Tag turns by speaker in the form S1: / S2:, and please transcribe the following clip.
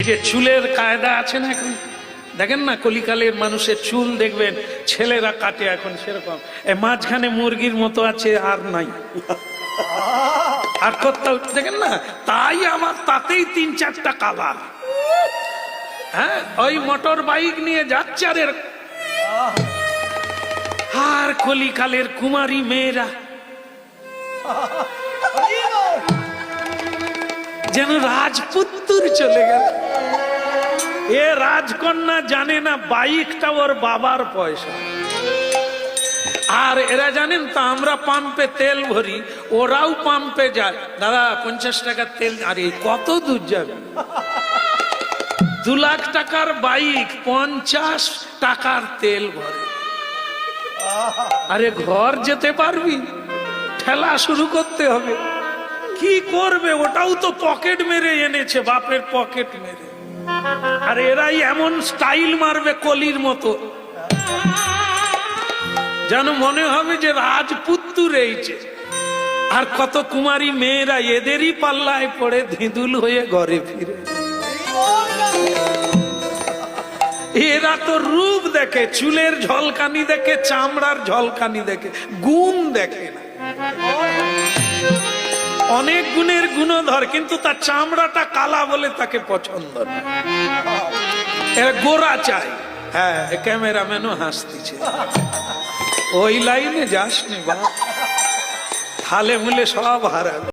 S1: যে চুলের কায়দা আছে না এখন, দেখেন না কলিকালের মানুষের চুল দেখবেন ছেলেরা কাটে এখন সেরকম, মাঝখানে মুরগির মতো আছে আর নাই, আর কোথাও দেখেন না। তাই আমার তাতেই 3-4টা কালার। হ্যাঁ, ওই মোটর বাইক নিয়ে যাচ্ছে আর কলিকালের কুমারী মেয়েরা যেন রাজপুত্তুর চলে গেল। এ রাজকন্যা জানে না বাইকটা ওর বাবার পয়সা, আর এরা জানেন তো আমরা পাম্পে তেল ভরি, ওরাও পাম্পে যায়, দাদা 50 টাকার তেল, আরে কত দূর যাবে? 2 লাখ টাকার বাইক 50 টাকার তেল ভরে। আরে ঘর যেতে পারবি? ঠেলা শুরু করতে হবে। কি করবে? ওটাও তো পকেট মেরে এনেছে, বাপের পকেট মেরে। আর এরাই এমন স্টাইল মারবে কলির মতো, যেন মনে হবে যে রাজপুত্তু রয়েছে। আর কত কুমারী মেয়েরা এদেরই পাল্লায় পড়ে ধিঁদুল হয়ে ঘরে ফিরে। এরা তো রূপ দেখে, চুলের ঝলকানি দেখে, চামড়ার ঝলকানি দেখে, গুণ দেখে না। অনেক গুণের গুণধর, কিন্তু তার চামড়াটা কালা বলে তাকে পছন্দ না, এরা গোরা চাই। হ্যাঁ, ক্যামেরাম্যানও হাসতেছে। ওই লাইনে যাসনি বা, থালে মুলে সব হারাবে।